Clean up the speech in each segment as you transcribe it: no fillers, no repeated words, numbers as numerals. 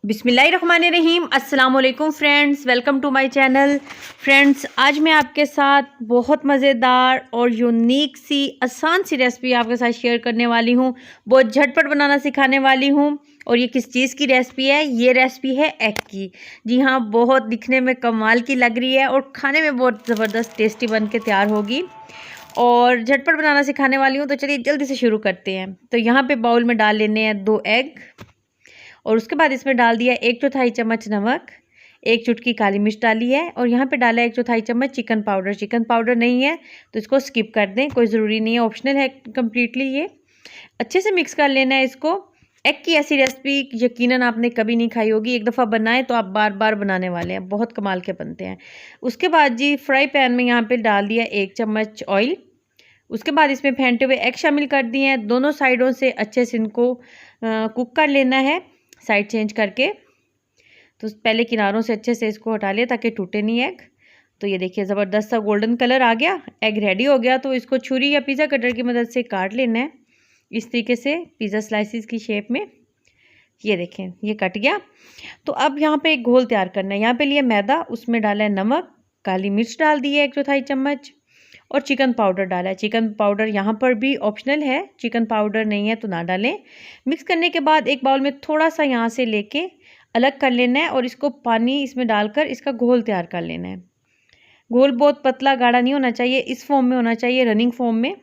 बिस्मिल्लाहिर्रहमानिर्रहीम। अस्सलाम वालेकुम friends, welcome to my channel. Friends, आज मैं आपके साथ बहुत मज़ेदार और यूनिक सी आसान सी रेसिपी आपके साथ शेयर करने वाली हूँ। बहुत झटपट बनाना सिखाने वाली हूँ। और ये किस चीज़ की रेसिपी है? ये रेसिपी है एग की। जी हाँ, बहुत दिखने में कमाल की लग रही है और खाने में बहुत ज़बरदस्त टेस्टी बन के तैयार होगी। और झटपट बनाना सिखाने वाली हूँ, तो चलिए जल्दी से शुरू करते हैं। तो यहाँ पे बाउल में डाल लेने हैं 2 एग और उसके बाद इसमें डाल दिया 1/4 चम्मच नमक, 1 चुटकी काली मिर्च डाली है और यहाँ पे डाला 1/4 चम्मच चिकन पाउडर। चिकन पाउडर नहीं है तो इसको स्किप कर दें, कोई ज़रूरी नहीं है, ऑप्शनल है कम्प्लीटली। ये अच्छे से मिक्स कर लेना है इसको। एग की ऐसी रेसिपी यकीनन आपने कभी नहीं खाई होगी, एक दफ़ा बनाएं तो आप बार बार बनाने वाले हैं, बहुत कमाल के बनते हैं। उसके बाद जी फ्राई पैन में यहाँ पे डाल दिया 1 चम्मच ऑयल। उसके बाद इसमें फेंटे हुए एग शामिल कर दिए हैं। दोनों साइडों से अच्छे से इनको कुक कर लेना है, साइड चेंज करके। तो पहले किनारों से अच्छे से इसको हटा लिया ताकि टूटे नहीं एग। तो ये देखिए ज़बरदस्त सा गोल्डन कलर आ गया, एग रेडी हो गया। तो इसको छुरी या पिज़्ज़ा कटर की मदद से काट लेना है इस तरीके से, पिज़्ज़ा स्लाइसिस की शेप में। ये देखें, ये कट गया। तो अब यहाँ पे एक घोल तैयार करना है। यहाँ पे लिया मैदा, उसमें डाला है नमक, काली मिर्च डाल दी है 1/4 चम्मच और चिकन पाउडर डाला है। चिकन पाउडर यहाँ पर भी ऑप्शनल है, चिकन पाउडर नहीं है तो ना डालें। मिक्स करने के बाद एक बाउल में थोड़ा सा यहाँ से लेके अलग कर लेना है और इसको पानी इसमें डालकर इसका घोल तैयार कर लेना है। घोल बहुत पतला गाढ़ा नहीं होना चाहिए, इस फॉर्म में होना चाहिए, रनिंग फॉर्म में।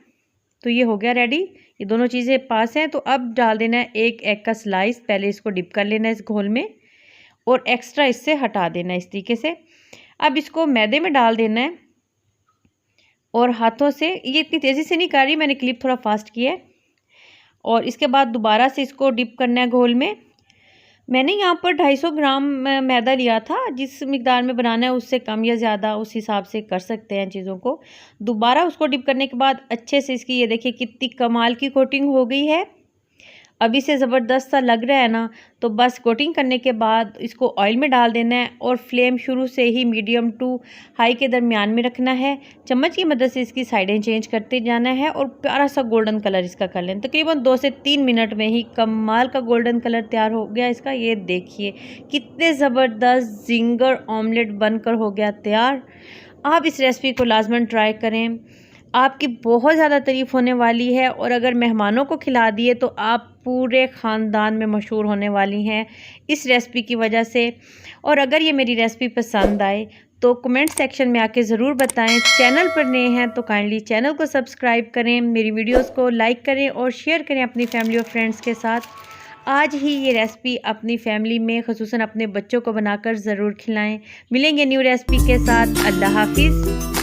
तो ये हो गया रेडी, ये दोनों चीज़ें पास हैं। तो अब डाल देना है एक एग का स्लाइस, पहले इसको डिप कर लेना है इस घोल में और एक्स्ट्रा इससे हटा देना है इस तरीके से। अब इसको मैदे में डाल देना है और हाथों से, ये इतनी तेज़ी से नहीं कर रही, मैंने क्लिप थोड़ा फास्ट किया है। और इसके बाद दोबारा से इसको डिप करना है घोल में। मैंने यहाँ पर 250 ग्राम मैदा लिया था, जिस मिकदार में बनाना है उससे कम या ज़्यादा उस हिसाब से कर सकते हैं चीज़ों को। दोबारा उसको डिप करने के बाद अच्छे से इसकी, ये देखिए कितनी कमाल की कोटिंग हो गई है। अभी से ज़बरदस्त सा लग रहा है ना। तो बस कोटिंग करने के बाद इसको ऑयल में डाल देना है और फ्लेम शुरू से ही मीडियम टू हाई के दरमियान में रखना है। चम्मच की मदद से इसकी साइडें चेंज करते जाना है और प्यारा सा गोल्डन कलर इसका कर लेना। तकरीबन 2 से 3 मिनट में ही कमाल का गोल्डन कलर तैयार हो गया इसका। ये देखिए कितने ज़बरदस्त जिंगर ऑमलेट बनकर हो गया तैयार। आप इस रेसिपी को लाजमन ट्राई करें, आपकी बहुत ज़्यादा तारीफ़ होने वाली है। और अगर मेहमानों को खिला दिए तो आप पूरे ख़ानदान में मशहूर होने वाली हैं इस रेसिपी की वजह से। और अगर ये मेरी रेसिपी पसंद आए तो कमेंट सेक्शन में आके ज़रूर बताएं। चैनल पर नए हैं तो काइंडली चैनल को सब्सक्राइब करें, मेरी वीडियोस को लाइक करें और शेयर करें अपनी फैमिली और फ्रेंड्स के साथ। आज ही ये रेसिपी अपनी फैमिली में, ख़ुसूसन अपने बच्चों को बनाकर ज़रूर खिलाएं। मिलेंगे न्यू रेसिपी के साथ। अल्लाह हाफिज़।